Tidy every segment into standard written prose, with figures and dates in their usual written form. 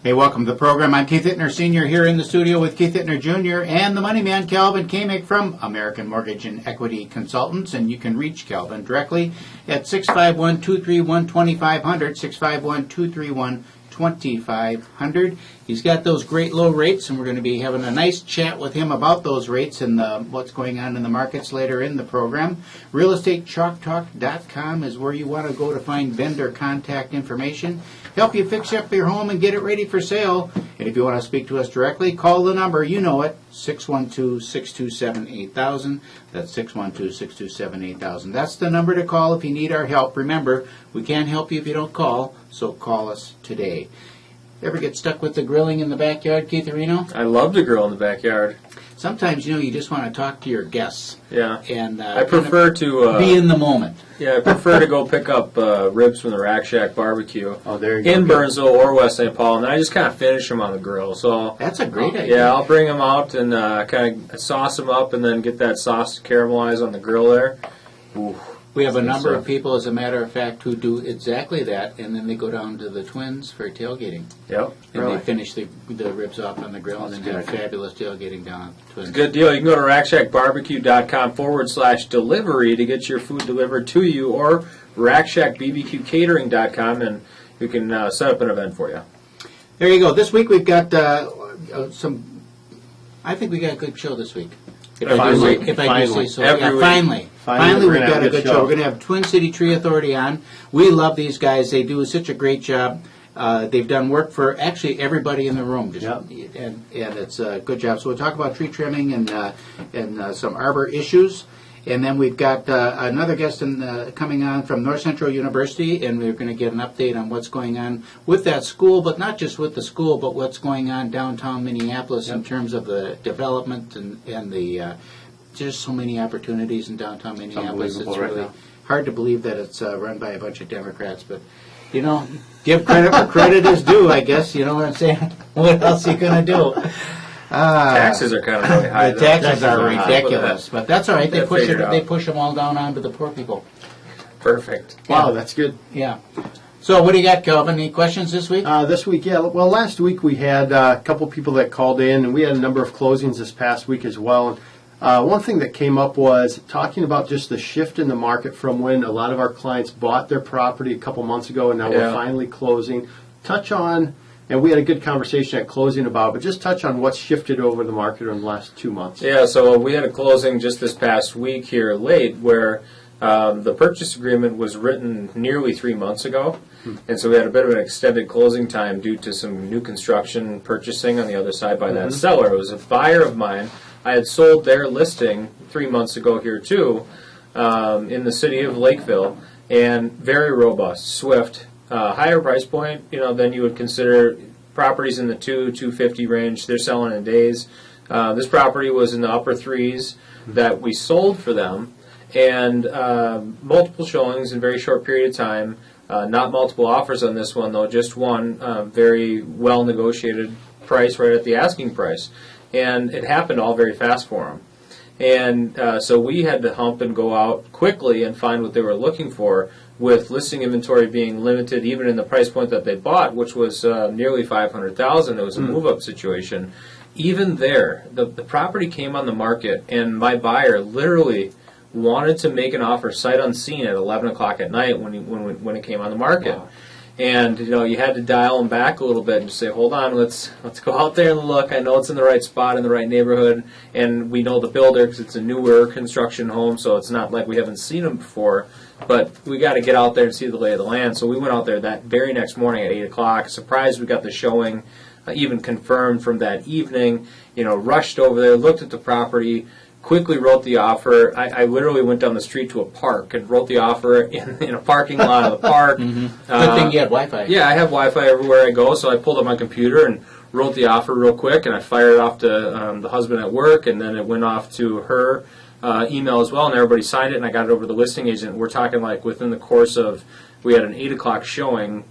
Hey, welcome to the program. I'm Keith Hittner Sr. here in the studio with Keith Hittner Jr. and the money man, Kelvin Kaemingk from American Mortgage and Equity Consultants. And you can reach Kelvin directly at 651-231-2500, 651-231-2500. He's got those great low rates, and we're going to be having a nice chat with him about those rates and what's going on in the markets later in the program. RealEstateChalkTalk.com is where you want to go to find vendor contact information, help you fix up your home and get it ready for sale. And if you want to speak to us directly, call the number, you know it, 612-627-8000. That's 612-627-8000. That's the number to call if you need our help. Remember, we can't help you if you don't call, so call us today. Ever get stuck with the grilling in the backyard, Keith Areno? I love to grill in the backyard. Sometimes, you just want to talk to your guests. Yeah. And I prefer to be in the moment. Yeah, I prefer to go pick up ribs from the Rack Shack Barbecue in Burnsville or West St. Paul, and then I just kind of finish them on the grill. So that's a great idea. Yeah, I'll bring them out and kind of sauce them up, and then get that sauce caramelized on the grill there. Ooh. We have a number of people, as a matter of fact, who do exactly that, and then they go down to the Twins for tailgating. Yep. And they finish the ribs off on the grill and then have fabulous tailgating down at the Twins. It's a good deal. You can go to RackShackBarbecue.com/delivery to get your food delivered to you, or RackShackBBQCatering.com, and we can set up an event for you. There you go. This week we've got I think we got a good show this week. Finally, we've got a good show. We're going to have Twin City Tree Authority on. We love these guys. They do such a great job. They've done work for actually everybody in the room, and it's a good job. So we'll talk about tree trimming and some arbor issues. And then we've got another guest coming on from North Central University, and we're going to get an update on what's going on with that school, but not just with the school, but what's going on downtown Minneapolis in terms of the development and the just so many opportunities in downtown Minneapolis. It's really hard to believe that it's run by a bunch of Democrats, but give credit where credit is due, I guess. You know what I'm saying? What else are you going to do? Taxes are kind of really high. The taxes are ridiculous, but that's all right. They push them all down onto the poor people. Perfect. Wow, that's good. Yeah. So what do you got, Kelvin? Any questions this week? This week, yeah. Well, last week we had a couple people that called in, and we had a number of closings this past week as well. One thing that came up was talking about just the shift in the market from when a lot of our clients bought their property a couple months ago, and now we're finally closing. Touch on, and we had a good conversation at closing about, but just touch on what's shifted over the market in the last 2 months. Yeah, so we had a closing just this past week here late where the purchase agreement was written nearly 3 months ago. And so we had a bit of an extended closing time due to some new construction purchasing on the other side by that seller. It was a buyer of mine. I had sold their listing 3 months ago here too, in the city of Lakeville, and very robust, swift, higher price point, than you would consider properties in the $250 range. They're selling in days. This property was in the upper threes that we sold for them, and multiple showings in a very short period of time. Not multiple offers on this one, though, just one very well negotiated price right at the asking price. And it happened all very fast for them. And so we had to hump and go out quickly and find what they were looking for, with listing inventory being limited even in the price point that they bought, which was nearly $500,000. It was a move-up situation. Even there, the property came on the market, and my buyer literally wanted to make an offer sight unseen at 11 o'clock at night when it came on the market. Wow. And you had to dial them back a little bit and just say, hold on, let's go out there and look. I know it's in the right spot, in the right neighborhood, and we know the builder because it's a newer construction home, so it's not like we haven't seen them before. But we got to get out there and see the lay of the land. So we went out there that very next morning at 8 o'clock. Surprised we got the showing, even confirmed from that evening. Rushed over there, looked at the property, quickly wrote the offer. I literally went down the street to a park and wrote the offer in a parking lot of the park. Good thing you had Wi-Fi. Yeah, I have Wi-Fi everywhere I go, so I pulled up my computer and wrote the offer real quick, and I fired it off to the husband at work, and then it went off to her email as well, and everybody signed it, and I got it over to the listing agent. We're talking like within the course of, we had an 8 o'clock showing,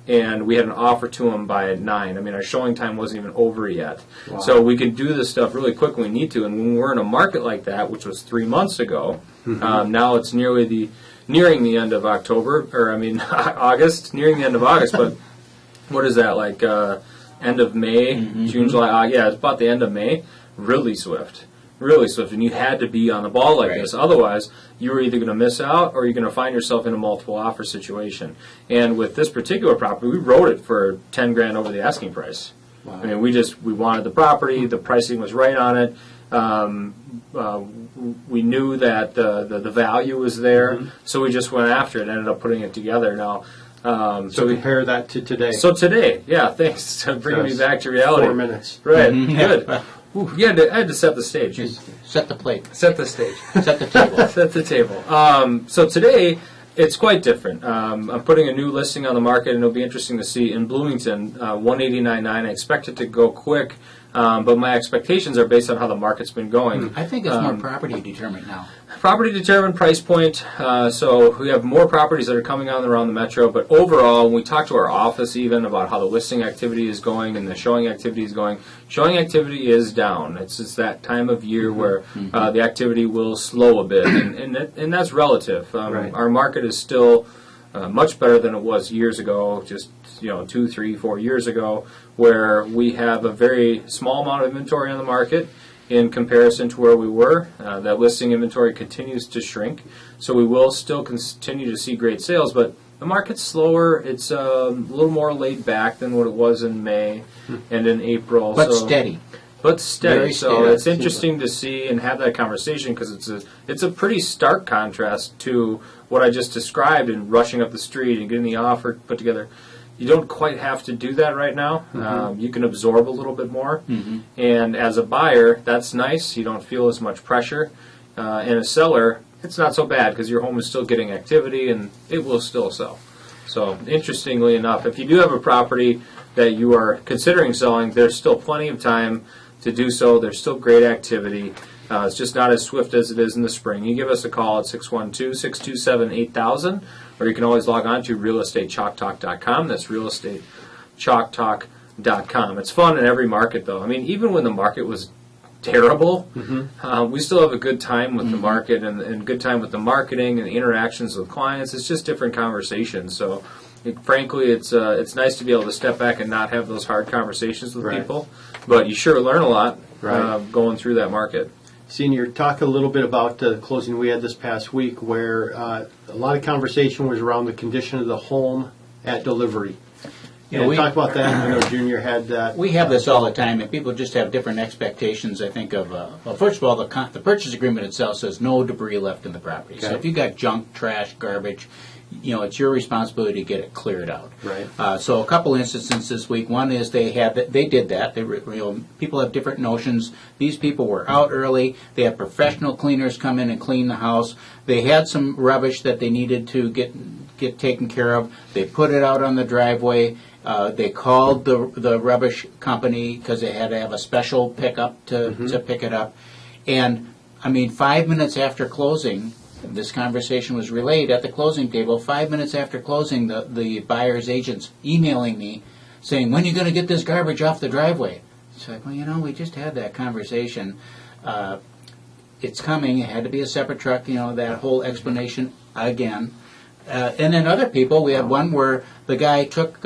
and we had an offer to them by 9. I mean, our showing time wasn't even over yet. Wow. So we can do this stuff really quick when we need to, and when we're in a market like that, which was 3 months ago, now it's nearing the end of October, or August, nearing the end of August, but what is that, like end of May, June, July, yeah, it's about the end of May, really swift. Really swift, and you had to be on the ball like this. Otherwise, you were either going to miss out or you're going to find yourself in a multiple offer situation. And with this particular property, we wrote it for $10,000 over the asking price. Wow. I mean, we wanted the property. The pricing was right on it. We knew that the value was there, so we just went after it. Ended up putting it together. Now, so compare that to today. So today, yeah, thanks for bringing me back to reality. 4 minutes, right? Good. I had to set the stage. Set the plate. Set the stage. Set the table. Set the table. So today, it's quite different. I'm putting a new listing on the market, and it'll be interesting to see in Bloomington, 189.9. I expect it to go quick, but my expectations are based on how the market's been going. I think it's more property determined now. Property determined, price point. So we have more properties that are coming on around the metro, but overall, when we talk to our office even about how the listing activity is going and the showing activity is going, showing activity is down. It's that time of year where the activity will slow a bit, and that's relative. Our market is still much better than it was years ago, just 2, 3, 4 years ago, where we have a very small amount of inventory on the market in comparison to where we were. That listing inventory continues to shrink, so we will still continue to see great sales, but the market's slower. It's a little more laid back than what it was in May and in April. But steady. But steady. Very so steady. It's interesting to see and have that conversation because it's a pretty stark contrast to what I just described in rushing up the street and getting the offer put together. You don't quite have to do that right now. You can absorb a little bit more. And as a buyer, that's nice. You don't feel as much pressure. And a seller, it's not so bad because your home is still getting activity and it will still sell. So interestingly enough, if you do have a property that you are considering selling, there's still plenty of time to do so. There's still great activity. It's just not as swift as it is in the spring. You give us a call at 612-627-8000, or you can always log on to realestatechalktalk.com. That's realestatechalktalk.com. It's fun in every market, though. I mean, even when the market was terrible, we still have a good time with the market and good time with the marketing and the interactions with clients. It's just different conversations. So, frankly, it's nice to be able to step back and not have those hard conversations with people. But you sure learn a lot going through that market. Senior, talk a little bit about the closing we had this past week where a lot of conversation was around the condition of the home at delivery. We talk about that. I know Junior had that. We have this all the time, and people just have different expectations, I think, of, well, first of all, the purchase agreement itself says no debris left in the property. Okay. So if you've got junk, trash, garbage, it's your responsibility to get it cleared out. Right. So a couple instances this week. One is they did that. People have different notions. These people were out early. They had professional cleaners come in and clean the house. They had some rubbish that they needed to get taken care of. They put it out on the driveway. They called the rubbish company because they had to have a special pickup to pick it up. And, 5 minutes after closing, this conversation was relayed at the closing table. 5 minutes after closing, the buyer's agent's emailing me saying, when are you going to get this garbage off the driveway? It's like, well, we just had that conversation. It's coming. It had to be a separate truck, that whole explanation again. And then other people, we had one where the guy took,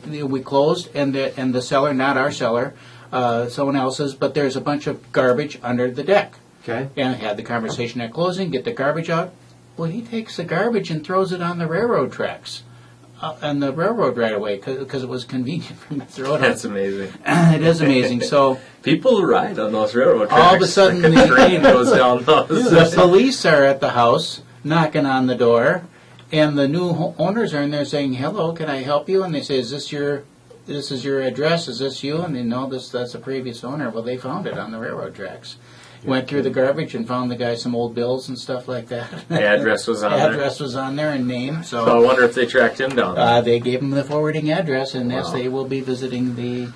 we closed, and the seller, not our seller, someone else's, but there's a bunch of garbage under the deck. Okay. And had the conversation at closing, get the garbage out. Well, he takes the garbage and throws it on the railroad tracks, on the railroad right away, because it was convenient for him to throw it. That's amazing. It is amazing. So people ride on those railroad tracks. All of a sudden, the train goes down those. The police are at the house knocking on the door, and the new owners are in there saying, "Hello, can I help you?" And they say, "Is this your address? Is this you?" And they know that's a previous owner. Well, they found it on the railroad tracks. Went through the garbage and found the guy some old bills and stuff like that. The address was on there. Address was on there and name. So I wonder if they tracked him down. They gave him the forwarding address, and yes, they will be visiting the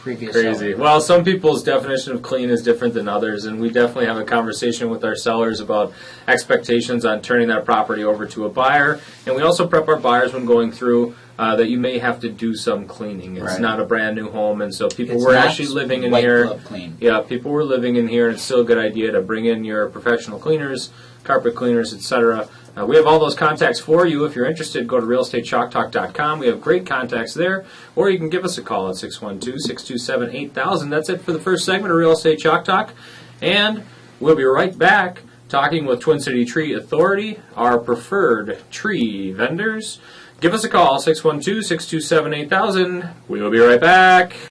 previous Crazy. seller. Well, some people's definition of clean is different than others, and we definitely have a conversation with our sellers about expectations on turning that property over to a buyer. And we also prep our buyers when going through that you may have to do some cleaning. It's not a brand new home, and so people were actually living in here. Clean. Yeah, people were living in here, and it's still a good idea to bring in your professional cleaners, carpet cleaners, etc., We have all those contacts for you. If you're interested, go to realestatechalktalk.com. We have great contacts there. Or you can give us a call at 612-627-8000. That's it for the first segment of Real Estate Chalk Talk. And we'll be right back talking with Twin City Tree Authority, our preferred tree vendors. Give us a call, 612-627-8000. We will be right back.